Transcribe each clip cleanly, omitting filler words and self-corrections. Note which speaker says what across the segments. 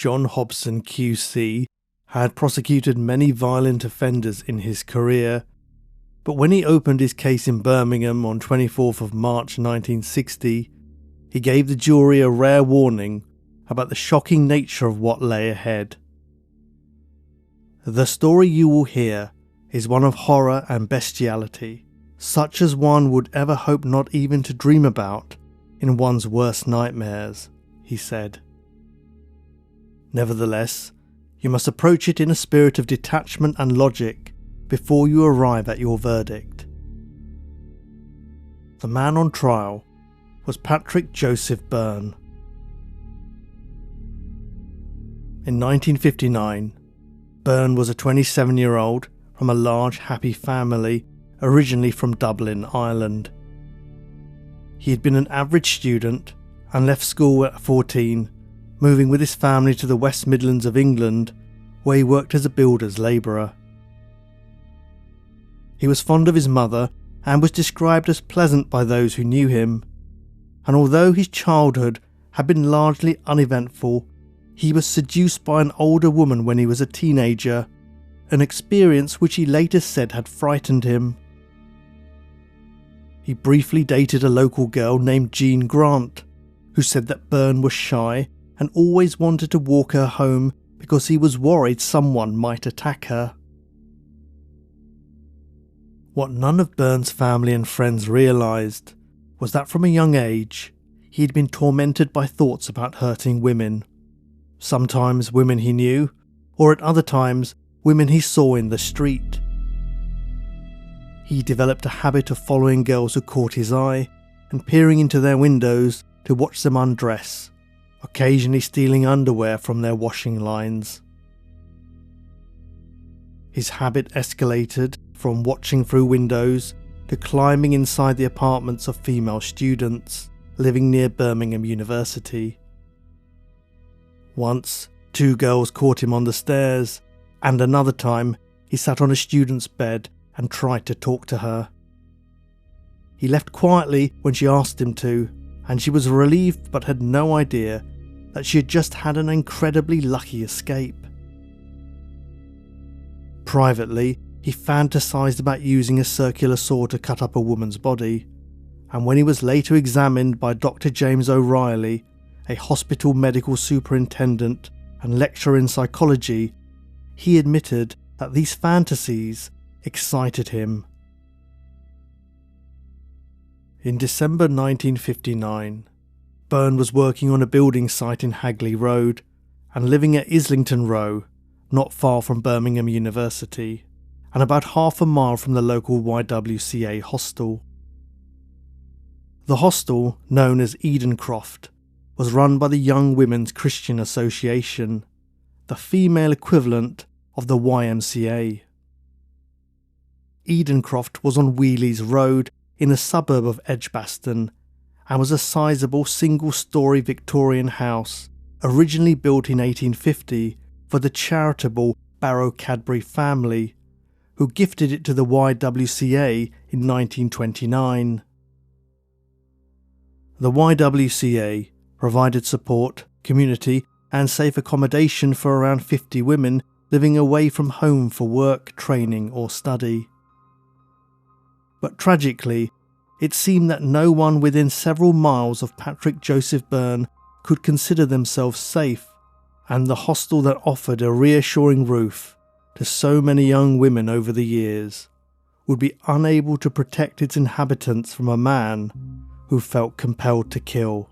Speaker 1: John Hobson QC had prosecuted many violent offenders in his career, but when he opened his case in Birmingham on 24th of March 1960, he gave the jury a rare warning about the shocking nature of what lay ahead. The story you will hear is one of horror and bestiality, such as one would ever hope not even to dream about in one's worst nightmares, he said. Nevertheless, you must approach it in a spirit of detachment and logic before you arrive at your verdict. The man on trial was Patrick Joseph Byrne. In 1959, Byrne was a 27-year-old from a large, happy family originally from Dublin, Ireland. He had been an average student and left school at 14, moving with his family to the West Midlands of England, where he worked as a builder's labourer. He was fond of his mother and was described as pleasant by those who knew him, and although his childhood had been largely uneventful, he was seduced by an older woman when he was a teenager, an experience which he later said had frightened him. He briefly dated a local girl named Jean Grant, who said that Byrne was shy and always wanted to walk her home because he was worried someone might attack her. What none of Byrne's family and friends realised was that from a young age he had been tormented by thoughts about hurting women. Sometimes women he knew, or at other times women he saw in the street. He developed a habit of following girls who caught his eye and peering into their windows to watch them undress, occasionally stealing underwear from their washing lines. His habit escalated from watching through windows to climbing inside the apartments of female students living near Birmingham University. Once, 2 girls caught him on the stairs, and another time he sat on a student's bed and tried to talk to her. He left quietly when she asked him to, and she was relieved but had no idea that she had just had an incredibly lucky escape. Privately, he fantasised about using a circular saw to cut up a woman's body, and when he was later examined by Dr. James O'Reilly, a hospital medical superintendent and lecturer in psychology, he admitted that these fantasies excited him. In December 1959, Byrne was working on a building site in Hagley Road and living at Islington Row, not far from Birmingham University, and about half a mile from the local YWCA hostel. The hostel, known as Edencroft, was run by the Young Women's Christian Association, the female equivalent of the YMCA. Edencroft was on Wheeleys Road in a suburb of Edgbaston and was a sizable single-storey Victorian house originally built in 1850 for the charitable Barrow Cadbury family, who gifted it to the YWCA in 1929. The YWCA provided support, community and safe accommodation for around 50 women living away from home for work, training or study. But tragically, it seemed that no one within several miles of Patrick Joseph Byrne could consider themselves safe, and the hostel that offered a reassuring roof to so many young women over the years would be unable to protect its inhabitants from a man who felt compelled to kill.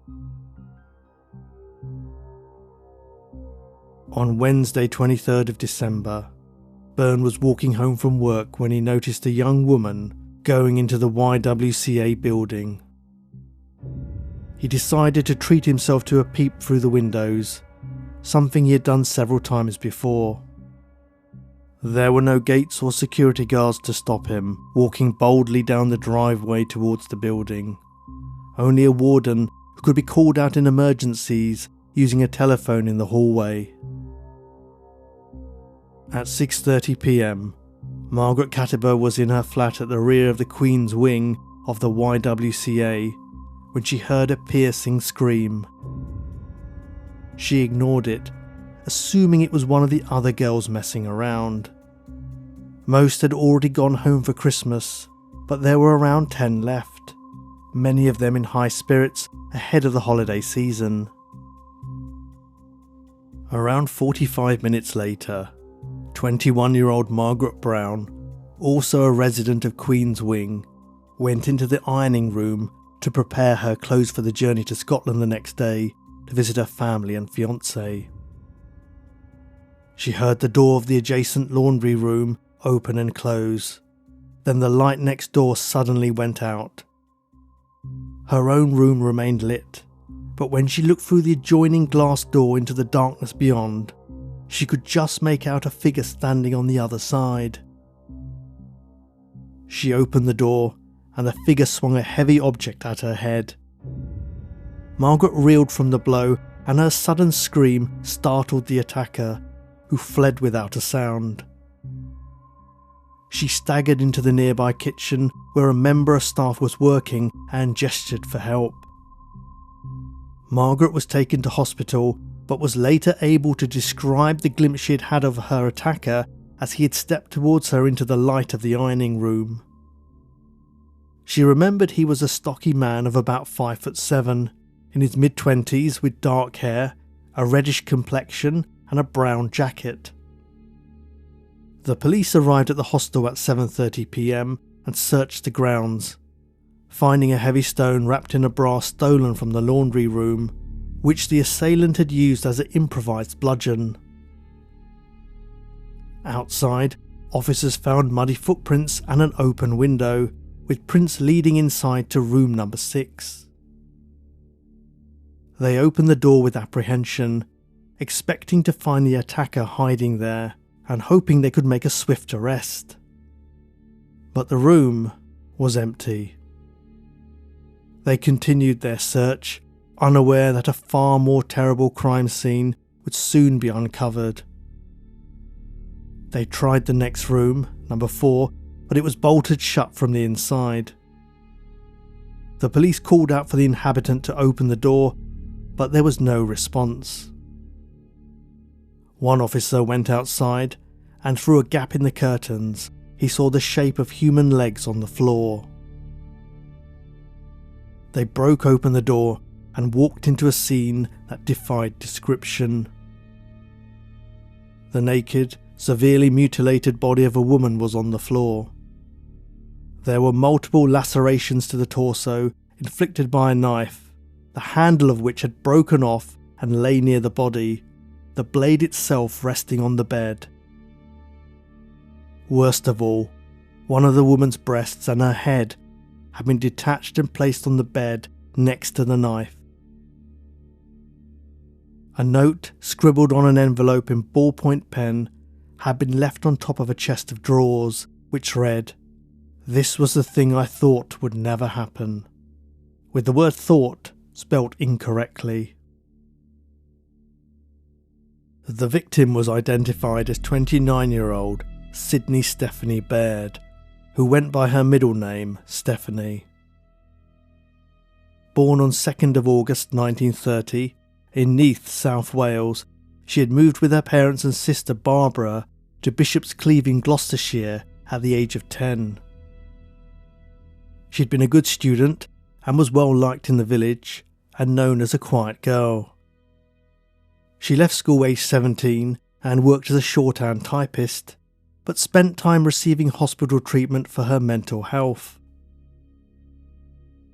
Speaker 1: On Wednesday 23rd of December, Byrne was walking home from work when he noticed a young woman going into the YWCA building. He decided to treat himself to a peep through the windows, something he had done several times before. There were no gates or security guards to stop him walking boldly down the driveway towards the building. Only a warden who could be called out in emergencies using a telephone in the hallway. At 6:30 p.m, Margaret Katiba was in her flat at the rear of the Queen's wing of the YWCA when she heard a piercing scream. She ignored it assuming it was one of the other girls messing around. Most had already gone home for Christmas, but there were around 10 left, many of them in high spirits ahead of the holiday season. Around 45 minutes later, 21-year-old Margaret Brown, also a resident of Queen's Wing, went into the ironing room to prepare her clothes for the journey to Scotland the next day to visit her family and fiancé. She heard the door of the adjacent laundry room open and close. Then the light next door suddenly went out. Her own room remained lit, but when she looked through the adjoining glass door into the darkness beyond, she could just make out a figure standing on the other side. She opened the door, and the figure swung a heavy object at her head. Margaret reeled from the blow, and her sudden scream startled the attacker, who fled without a sound. She staggered into the nearby kitchen where a member of staff was working and gestured for help. Margaret was taken to hospital, but was later able to describe the glimpse she had had of her attacker as he had stepped towards her into the light of the ironing room. She remembered he was a stocky man of about 5'7", in his mid-20s with dark hair, a reddish complexion and a brown jacket. The police arrived at the hostel at 7:30 p.m. and searched the grounds, finding a heavy stone wrapped in a bra stolen from the laundry room, which the assailant had used as an improvised bludgeon. Outside, officers found muddy footprints and an open window, with prints leading inside to room number 6. They opened the door with apprehension, expecting to find the attacker hiding there and hoping they could make a swift arrest. But the room was empty. They continued their search, unaware that a far more terrible crime scene would soon be uncovered. They tried the next room, number 4, but it was bolted shut from the inside. The police called out for the inhabitant to open the door, but there was no response. One officer went outside, and through a gap in the curtains, he saw the shape of human legs on the floor. They broke open the door and walked into a scene that defied description. The naked, severely mutilated body of a woman was on the floor. There were multiple lacerations to the torso inflicted by a knife, the handle of which had broken off and lay near the body, the blade itself resting on the bed. Worst of all, one of the woman's breasts and her head had been detached and placed on the bed next to the knife. A note scribbled on an envelope in ballpoint pen had been left on top of a chest of drawers, which read, "This was the thing I thought would never happen," with the word thought spelt incorrectly. The victim was identified as 29-year-old Sydney Stephanie Baird, who went by her middle name, Stephanie. Born on 2nd of August 1930 in Neath, South Wales, she had moved with her parents and sister Barbara to Bishop's Cleeve in Gloucestershire at the age of 10. She'd been a good student and was well liked in the village and known as a quiet girl. She left school aged 17 and worked as a shorthand typist, but spent time receiving hospital treatment for her mental health.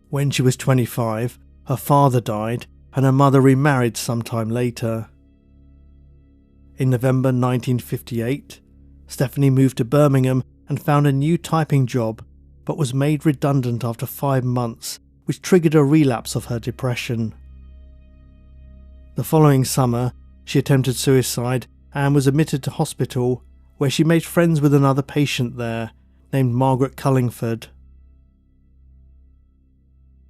Speaker 1: When she was 25, her father died and her mother remarried sometime later. In November 1958, Stephanie moved to Birmingham and found a new typing job, but was made redundant after 5 months, which triggered a relapse of her depression. The following summer, she attempted suicide and was admitted to hospital, where she made friends with another patient there, named Margaret Cullingford.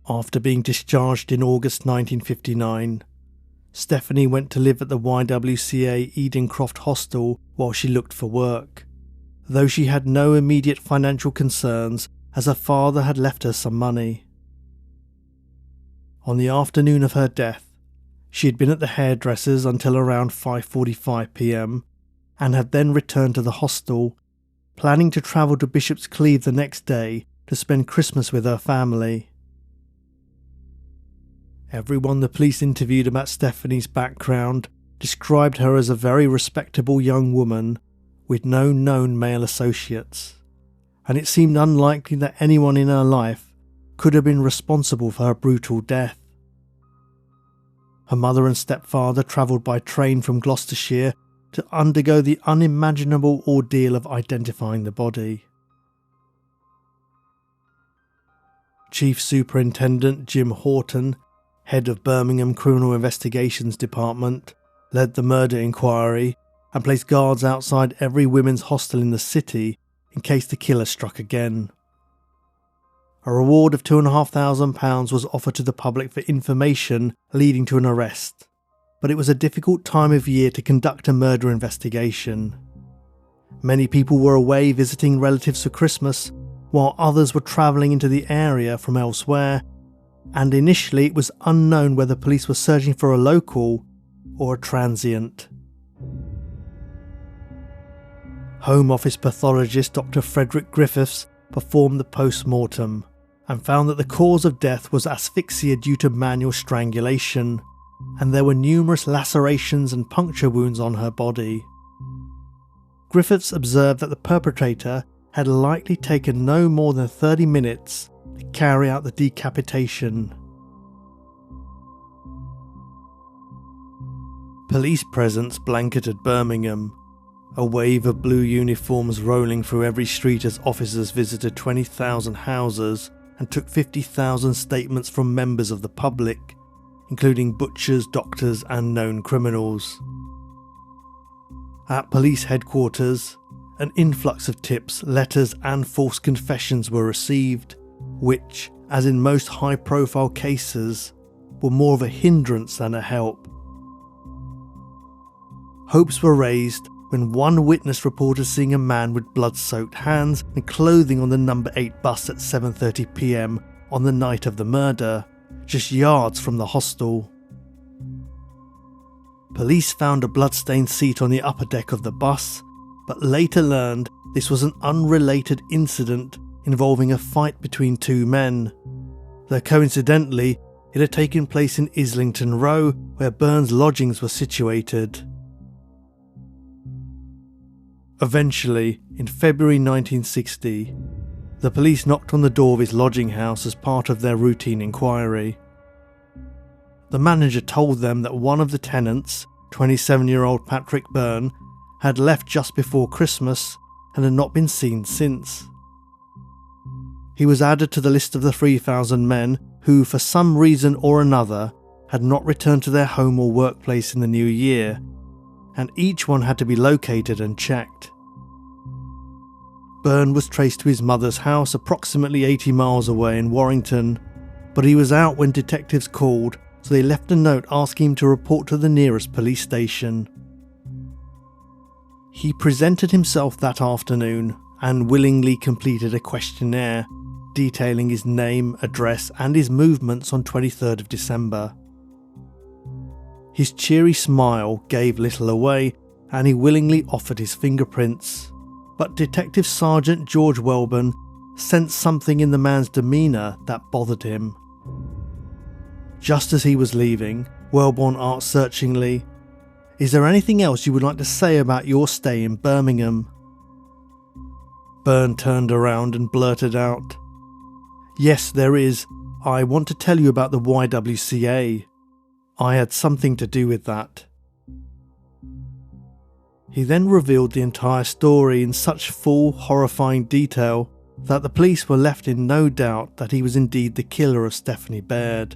Speaker 1: After being discharged in August 1959, Stephanie went to live at the YWCA Edencroft Hostel while she looked for work, though she had no immediate financial concerns as her father had left her some money. On the afternoon of her death, She had been at the hairdresser's until around 5:45 p.m. and had then returned to the hostel, planning to travel to Bishop's Cleeve the next day to spend Christmas with her family. Everyone the police interviewed about Stephanie's background described her as a very respectable young woman with no known male associates, and it seemed unlikely that anyone in her life could have been responsible for her brutal death. Her mother and stepfather travelled by train from Gloucestershire to undergo the unimaginable ordeal of identifying the body. Chief Superintendent Jim Horton, head of Birmingham Criminal Investigations Department, led the murder inquiry and placed guards outside every women's hostel in the city in case the killer struck again. A reward of £2,500 was offered to the public for information leading to an arrest, but it was a difficult time of year to conduct a murder investigation. Many people were away visiting relatives for Christmas, while others were travelling into the area from elsewhere, and initially it was unknown whether police were searching for a local or a transient. Home Office pathologist Dr. Frederick Griffiths performed the post-mortem and found that the cause of death was asphyxia due to manual strangulation, and there were numerous lacerations and puncture wounds on her body. Griffiths observed that the perpetrator had likely taken no more than 30 minutes to carry out the decapitation. Police presence blanketed Birmingham, a wave of blue uniforms rolling through every street as officers visited 20,000 houses and took 50,000 statements from members of the public, including butchers, doctors and known criminals. At police headquarters, an influx of tips, letters and false confessions were received, which, as in most high-profile cases, were more of a hindrance than a help. Hopes were raised when one witness reported seeing a man with blood-soaked hands and clothing on the number 8 bus at 7:30 p.m. on the night of the murder, just yards from the hostel. Police found a blood-stained seat on the upper deck of the bus, but later learned this was an unrelated incident involving a fight between two men, though coincidentally it had taken place in Islington Row, where Byrne's lodgings were situated. Eventually, in February 1960, the police knocked on the door of his lodging house as part of their routine inquiry. The manager told them that one of the tenants, 27-year-old Patrick Byrne, had left just before Christmas and had not been seen since. He was added to the list of the 3,000 men who, for some reason or another, had not returned to their home or workplace in the new year, and each one had to be located and checked. Byrne was traced to his mother's house approximately 80 miles away in Warrington, but he was out when detectives called, so they left a note asking him to report to the nearest police station. He presented himself that afternoon and willingly completed a questionnaire detailing his name, address and his movements on 23rd of December. His cheery smile gave little away and he willingly offered his fingerprints, but Detective Sergeant George Welburn sensed something in the man's demeanour that bothered him. Just as he was leaving, Welburn asked searchingly, "Is there anything else you would like to say about your stay in Birmingham?" Byrne turned around and blurted out, "Yes, there is. I want to tell you about the YWCA. I had something to do with that." He then revealed the entire story in such full, horrifying detail that the police were left in no doubt that he was indeed the killer of Stephanie Baird.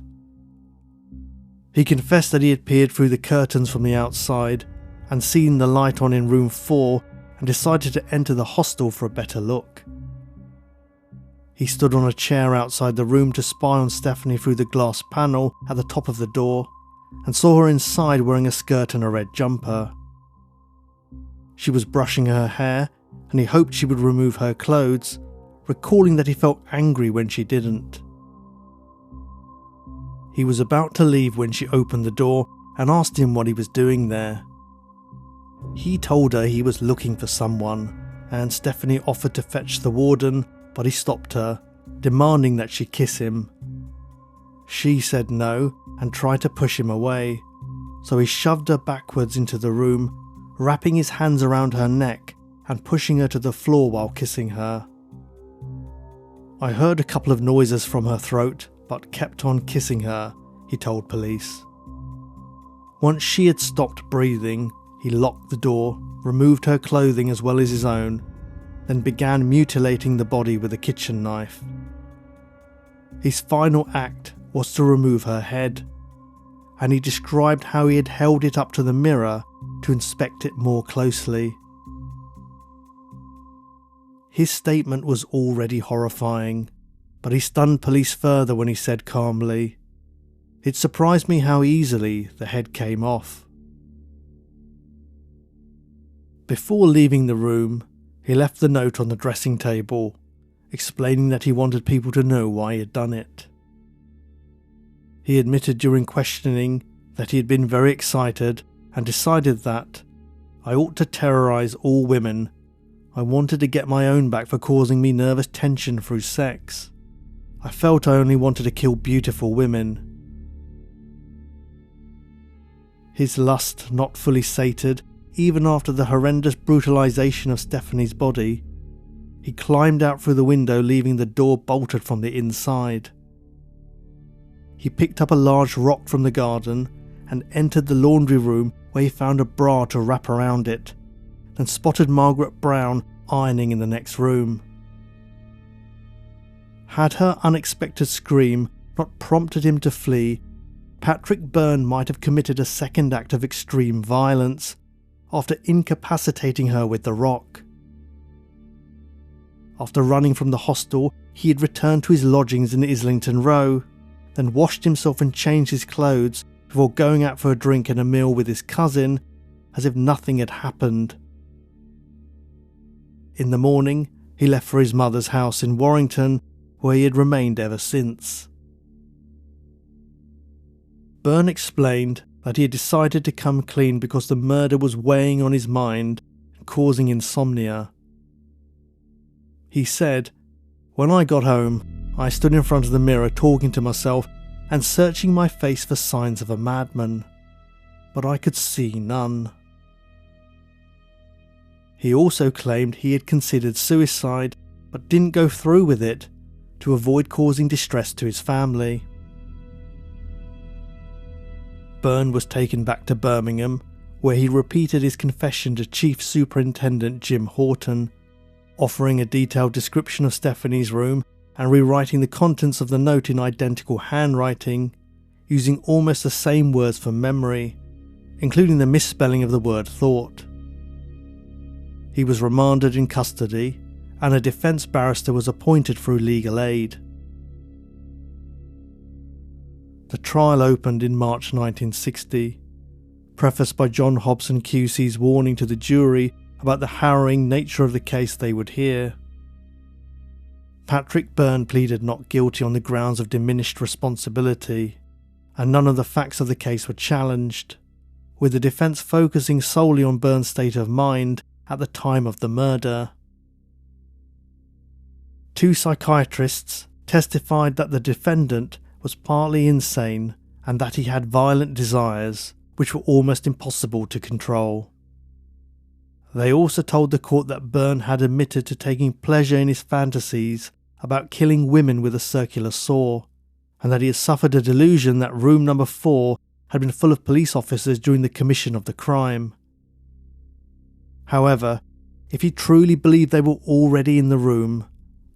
Speaker 1: He confessed that he had peered through the curtains from the outside and seen the light on in room 4 and decided to enter the hostel for a better look. He stood on a chair outside the room to spy on Stephanie through the glass panel at the top of the door and saw her inside wearing a skirt and a red jumper. She was brushing her hair and he hoped she would remove her clothes, recalling that he felt angry when she didn't. He was about to leave when she opened the door and asked him what he was doing there. He told her he was looking for someone, and Stephanie offered to fetch the warden, but he stopped her, demanding that she kiss him. She said no and tried to push him away, so he shoved her backwards into the room, wrapping his hands around her neck and pushing her to the floor while kissing her. I heard a couple of noises from her throat, but kept on kissing her, he told police. Once she had stopped breathing, he locked the door, removed her clothing as well as his own, then began mutilating the body with a kitchen knife. His final act was to remove her head, and he described how he had held it up to the mirror to inspect it more closely. His statement was already horrifying, but he stunned police further when he said calmly, "It surprised me how easily the head came off." Before leaving the room, he left the note on the dressing table, explaining that he wanted people to know why he had done it. He admitted during questioning that he had been very excited and decided that, "I ought to terrorise all women. I wanted to get my own back for causing me nervous tension through sex. I felt I only wanted to kill beautiful women." His lust not fully sated, even after the horrendous brutalisation of Stephanie's body, he climbed out through the window, leaving the door bolted from the inside. He picked up a large rock from the garden and entered the laundry room, where he found a bra to wrap around it, and spotted Margaret Brown ironing in the next room. Had her unexpected scream not prompted him to flee, Patrick Byrne might have committed a second act of extreme violence after incapacitating her with the rock. After running from the hostel, he had returned to his lodgings in Islington Row, then washed himself and changed his clothes before going out for a drink and a meal with his cousin, as if nothing had happened. In the morning, he left for his mother's house in Warrington, where he had remained ever since. Byrne explained that he had decided to come clean because the murder was weighing on his mind and causing insomnia. He said, "When I got home, I stood in front of the mirror talking to myself and searching my face for signs of a madman, but I could see none." He also claimed he had considered suicide, but didn't go through with it to avoid causing distress to his family. Byrne was taken back to Birmingham, where he repeated his confession to Chief Superintendent Jim Horton, offering a detailed description of Stephanie's room and rewriting the contents of the note in identical handwriting, using almost the same words from memory, including the misspelling of the word thought. He was remanded in custody, and a defence barrister was appointed through legal aid. The trial opened in March 1960, prefaced by John Hobson QC's warning to the jury about the harrowing nature of the case they would hear. Patrick Byrne pleaded not guilty on the grounds of diminished responsibility, and none of the facts of the case were challenged, with the defence focusing solely on Byrne's state of mind at the time of the murder. 2 psychiatrists testified that the defendant was partly insane and that he had violent desires which were almost impossible to control. They also told the court that Byrne had admitted to taking pleasure in his fantasies about killing women with a circular saw, and that he had suffered a delusion that room number 4 had been full of police officers during the commission of the crime. However, if he truly believed they were already in the room,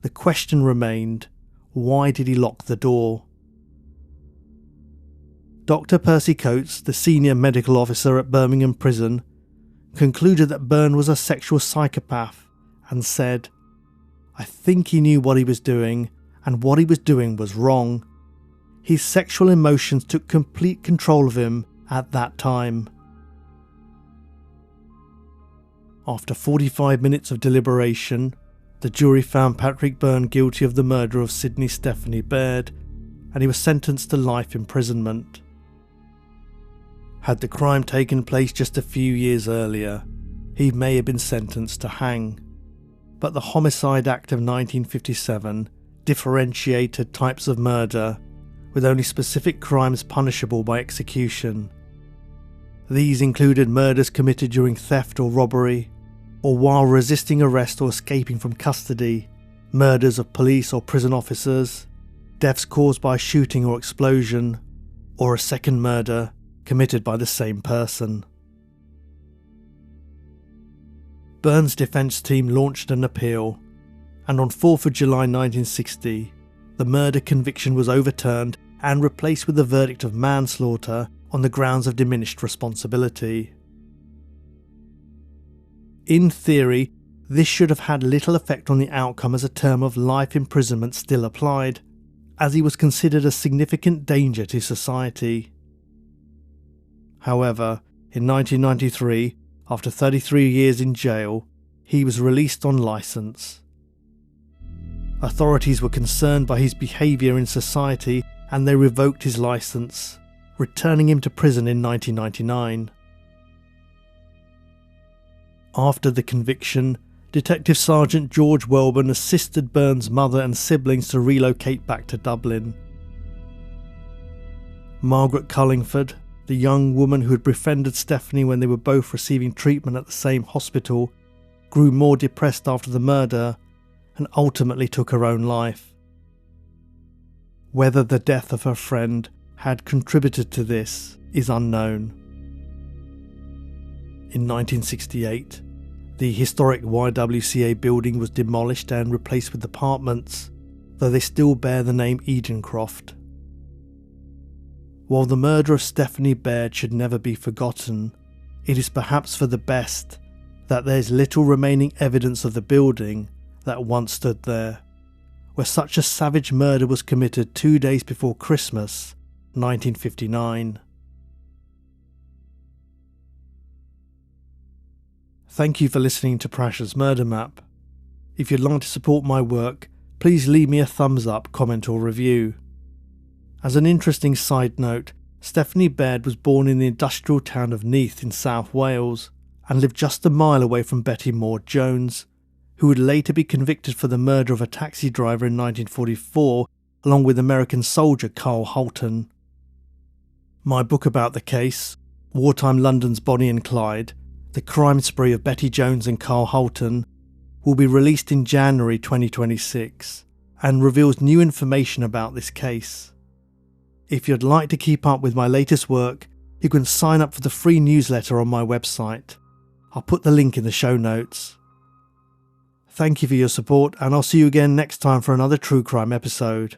Speaker 1: the question remained, why did he lock the door? Dr. Percy Coates, the senior medical officer at Birmingham Prison, concluded that Byrne was a sexual psychopath and said, "I think he knew what he was doing, and what he was doing was wrong. His sexual emotions took complete control of him at that time." After 45 minutes of deliberation, the jury found Patrick Byrne guilty of the murder of Sydney Stephanie Baird, and he was sentenced to life imprisonment. Had the crime taken place just a few years earlier, he may have been sentenced to hang. But the Homicide Act of 1957 differentiated types of murder, with only specific crimes punishable by execution. These included murders committed during theft or robbery, or while resisting arrest or escaping from custody, murders of police or prison officers, deaths caused by shooting or explosion, or a second murder committed by the same person. Byrne's defence team launched an appeal, and on 4th of July 1960, the murder conviction was overturned and replaced with a verdict of manslaughter on the grounds of diminished responsibility. In theory, this should have had little effect on the outcome, as a term of life imprisonment still applied, as he was considered a significant danger to society. However, in 1993, after 33 years in jail, he was released on licence. Authorities were concerned by his behaviour in society and they revoked his licence, returning him to prison in 1999. After the conviction, Detective Sergeant George Welburn assisted Byrne's mother and siblings to relocate back to Dublin. Margaret Cullingford, the young woman who had befriended Stephanie when they were both receiving treatment at the same hospital, grew more depressed after the murder and ultimately took her own life. Whether the death of her friend had contributed to this is unknown. In 1968, the historic YWCA building was demolished and replaced with apartments, though they still bear the name Edencroft. While the murder of Stephanie Baird should never be forgotten, it is perhaps for the best that there is little remaining evidence of the building that once stood there, where such a savage murder was committed 2 days before Christmas, 1959. Thank you for listening to Prash's Murder Map. If you'd like to support my work, please leave me a thumbs up, comment or review. As an interesting side note, Stephanie Baird was born in the industrial town of Neath in South Wales and lived just a mile away from Betty Maud Jones, who would later be convicted for the murder of a taxi driver in 1944 along with American soldier Carl Holton. My book about the case, Wartime London's Bonnie and Clyde, The Crime Spree of Betty Jones and Carl Holton, will be released in January 2026 and reveals new information about this case. If you'd like to keep up with my latest work, you can sign up for the free newsletter on my website. I'll put the link in the show notes. Thank you for your support, and I'll see you again next time for another true crime episode.